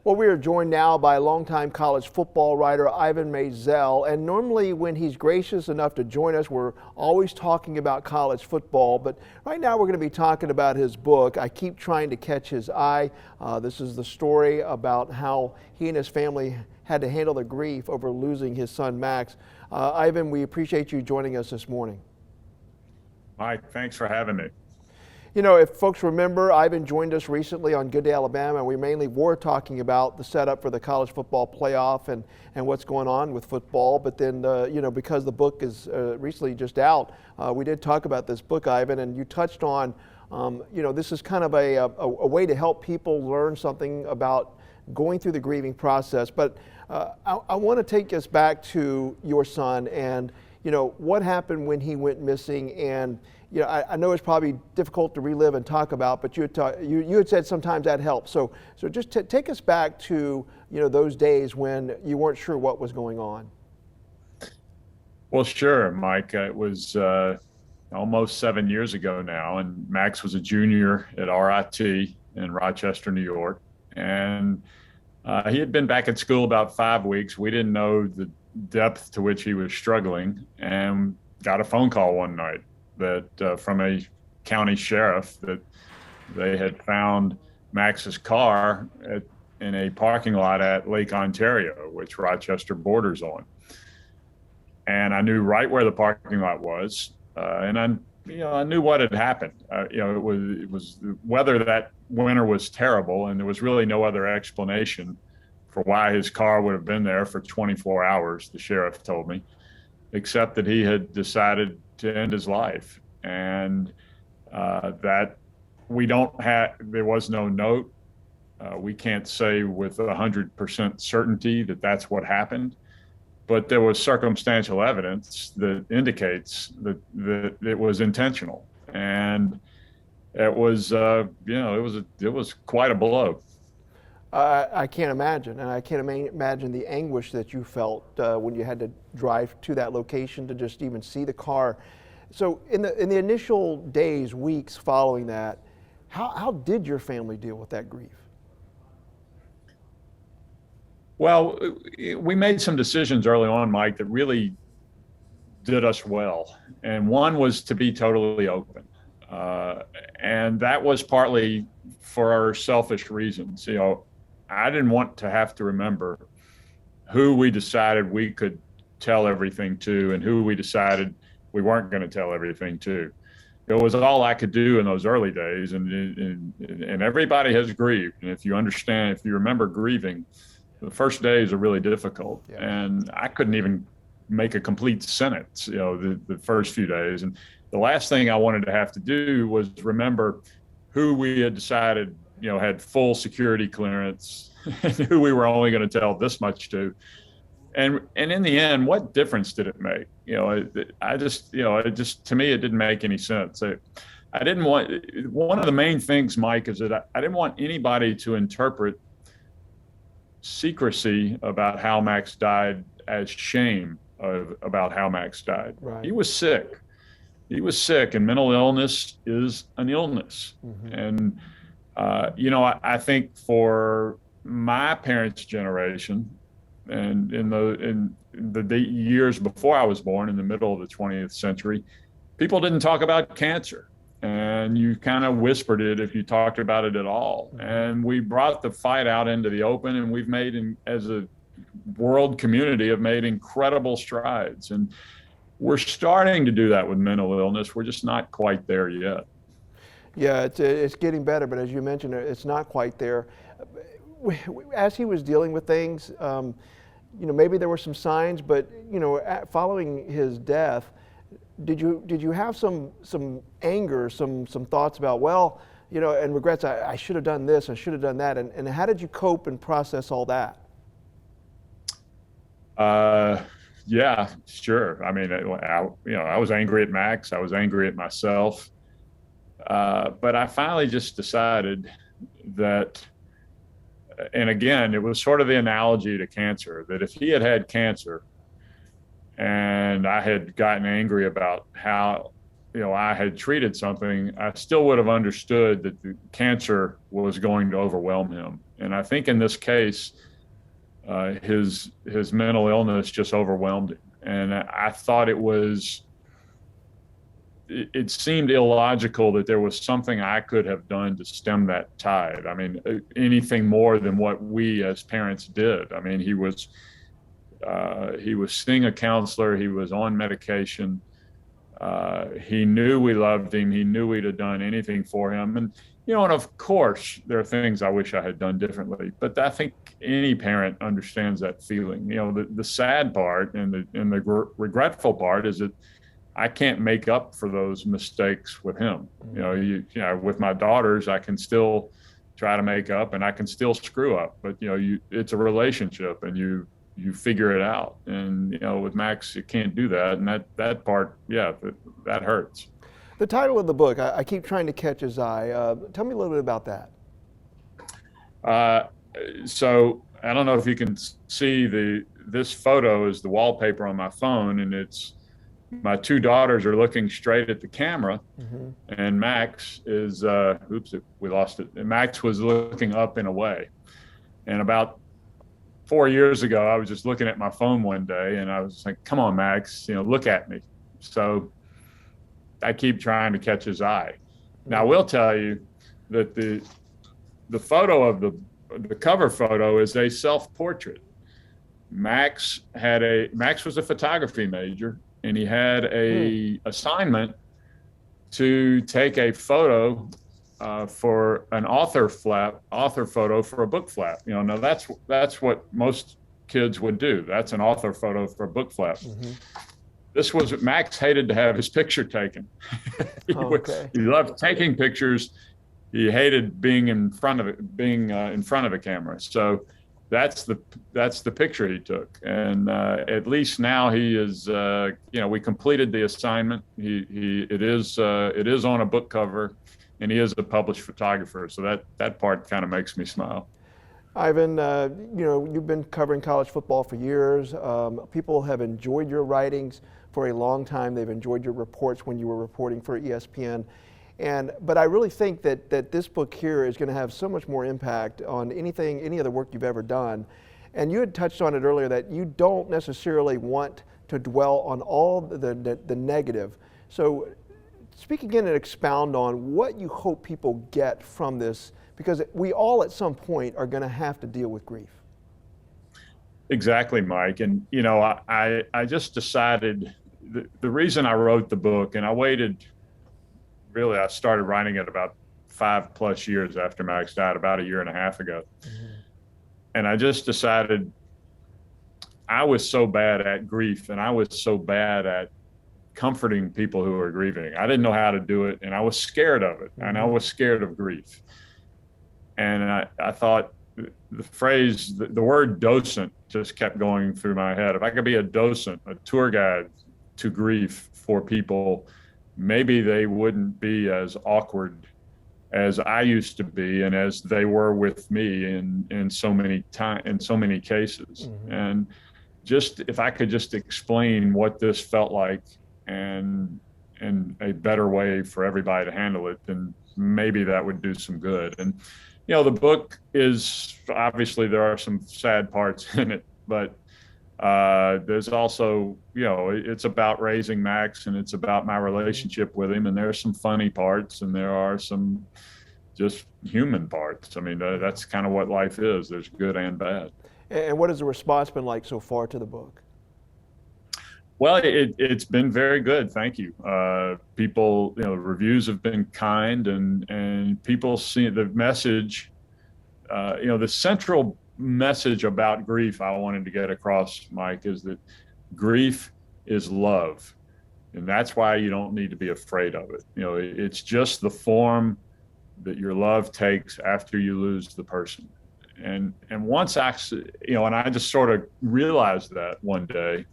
Well, we are joined now by longtime college football writer Ivan Maisel, and normally when he's gracious enough to join us, we're always talking about college football, but right now we're going to be talking about his book, I Keep Trying to Catch His Eye. This is the story about how he and his family had to handle the grief over losing his son Max. Ivan, we appreciate you joining us this morning. Mike, thanks for having me. You know, if folks remember, Ivan joined us recently on Good Day Alabama, and we mainly were talking about the setup for the college football playoff and what's going on with football. But then, you know, because the book is recently just out, we did talk about this book, Ivan, and you touched on, you know, this is kind of a way to help people learn something about going through the grieving process. But I want to take us back to your son and, you know, what happened when he went missing. And you know, I know it's probably difficult to relive and talk about, but you had said sometimes that helps. So just take us back to, you know, those days when you weren't sure what was going on. Well, sure, Mike. It was almost 7 years ago now, and Max was a junior at RIT in Rochester, New York. And he had been back at school about 5 weeks. We didn't know the depth to which he was struggling, and got a phone call one night that from a county sheriff that they had found Max's car in a parking lot at Lake Ontario, which Rochester borders on. And I knew right where the parking lot was, and I knew what had happened. You know, it was the weather that winter was terrible, and there was really no other explanation for why his car would have been there for 24 hours, the sheriff told me, except that he had decided to end his life. And that there was no note. We can't say with 100% certainty that that's what happened, but there was circumstantial evidence that indicates that it was intentional. And it was, you know, it was quite a blow. I can't imagine, and I can't imagine the anguish that you felt when you had to drive to that location to just even see the car. So in the initial days, weeks following that, how did your family deal with that grief? Well, we made some decisions early on, Mike, that really did us well. And one was to be totally open. And that was partly for our selfish reasons. You know, I didn't want to have to remember who we decided we could tell everything to and who we decided we weren't going to tell everything to. It was all I could do in those early days, and everybody has grieved. And if you remember grieving, the first days are really difficult. Yeah. And I couldn't even make a complete sentence, you know, the first few days. And the last thing I wanted to have to do was remember who we had decided, you know, had full security clearance and who we were only going to tell this much to. And in the end, what difference did it make? You know, to me, it didn't make any sense. I didn't want, one of the main things, Mike, is that I didn't want anybody to interpret secrecy about how Max died as shame about how Max died. Right. He was sick. He was sick, and mental illness is an illness. Mm-hmm. And, you know, I think for my parents' generation, and in the years before I was born, in the middle of the 20th century, people didn't talk about cancer. And you kind of whispered it if you talked about it at all. Mm-hmm. And we brought the fight out into the open, and we've made, as a world community, have made incredible strides. And we're starting to do that with mental illness. We're just not quite there yet. Yeah, it's getting better, but as you mentioned, it's not quite there. As he was dealing with things, you know, maybe there were some signs, but you know, following his death, did you have some anger, some thoughts about, well, you know, and regrets? I should have done this, I should have done that, and how did you cope and process all that? Yeah, sure. I mean, I was angry at Max. I was angry at myself. But I finally just decided that, and again, it was sort of the analogy to cancer, that if he had had cancer and I had gotten angry about how, you know, I had treated something, I still would have understood that the cancer was going to overwhelm him. And I think in this case, his mental illness just overwhelmed him. And I thought it seemed illogical that there was something I could have done to stem that tide. I mean, anything more than what we as parents did. I mean, he was seeing a counselor. He was on medication. He knew we loved him. He knew we'd have done anything for him. And, and of course, there are things I wish I had done differently. But I think any parent understands that feeling. The sad part and the regretful part is that I can't make up for those mistakes with him. With my daughters, I can still try to make up, and I can still screw up. But it's a relationship, and you figure it out. And with Max, you can't do that, and that part, that hurts. The title of the book, I keep trying to catch his eye. Tell me a little bit about that. So I don't know if you can see this photo is the wallpaper on my phone, and it's my two daughters are looking straight at the camera, and Max is, we lost it. And Max was looking up and away. And about 4 years ago, I was just looking at my phone one day, and I was like, "Come on, Max, look at me." So I keep trying to catch his eye. Now, I will tell you that the photo of the cover photo is a self-portrait. Max was a photography major, and he had a assignment to take a photo for an author photo for a book flap. Now that's what most kids would do. That's an author photo for a book flap. Max hated to have his picture taken. He loved taking pictures. He hated being in front of a camera. So that's the picture he took. And at least now he is, we completed the assignment. It is on a book cover, and he is a published photographer. So that part kind of makes me smile. Ivan, you've been covering college football for years. People have enjoyed your writings for a long time. They've enjoyed your reports when you were reporting for ESPN. But I really think that this book here is going to have so much more impact on any other work you've ever done. And you had touched on it earlier that you don't necessarily want to dwell on all the negative. So speak again and expound on what you hope people get from this, because we all at some point are going to have to deal with grief. Exactly, Mike. And, I just decided the reason I wrote the book, and I started writing it about 5+ years after Max died, about 1.5 years ago. And I just decided I was so bad at grief, and I was so bad at comforting people who are grieving. I didn't know how to do it, and I was scared of it, and I was scared of grief. And I thought the word docent just kept going through my head. If I could be a docent, a tour guide to grief for people, maybe they wouldn't be as awkward as I used to be, and as they were with me in so many cases. And just if I could just explain what this felt like and a better way for everybody to handle it, then maybe that would do some good. And the book is, obviously there are some sad parts in it, but there's also, it's about raising Max, and it's about my relationship with him. And there are some funny parts, and there are some just human parts. I mean, that's kind of what life is. There's good and bad. And what has the response been like so far to the book? Well, it's been very good. Thank you. People, reviews have been kind, and people see the message, the central message about grief I wanted to get across, Mike, is that grief is love. And that's why you don't need to be afraid of it. It's just the form that your love takes after you lose the person. And once I just sort of realized that one day.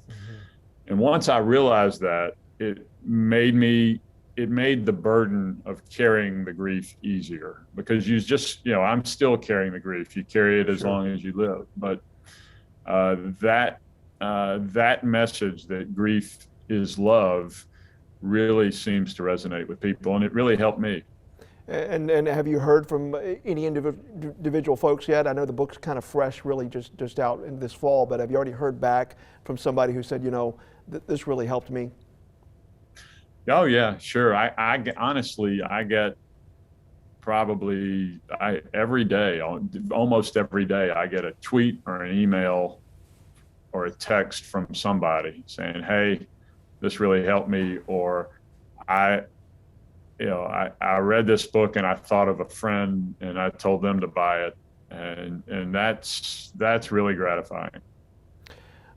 And once I realized that, it made the burden of carrying the grief easier, because you just, I'm still carrying the grief. You carry it as long as you live. But that message that grief is love really seems to resonate with people, and it really helped me. And have you heard from any individual folks yet? I know the book's kind of fresh, really just out in this fall, but have you already heard back from somebody who said, this really helped me? Oh yeah, sure. Honestly, I get probably every day, almost every day, I get a tweet or an email or a text from somebody saying, "Hey, this really helped me," or I, I read this book and I thought of a friend and I told them to buy it, and that's really gratifying.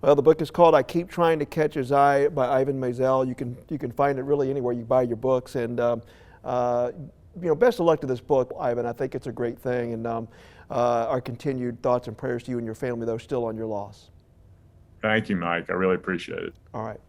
Well, the book is called "I Keep Trying to Catch His Eye" by Ivan Maisel. You can find it really anywhere you buy your books. And best of luck to this book, Ivan. I think it's a great thing. And our continued thoughts and prayers to you and your family, though, still on your loss. Thank you, Mike. I really appreciate it. All right.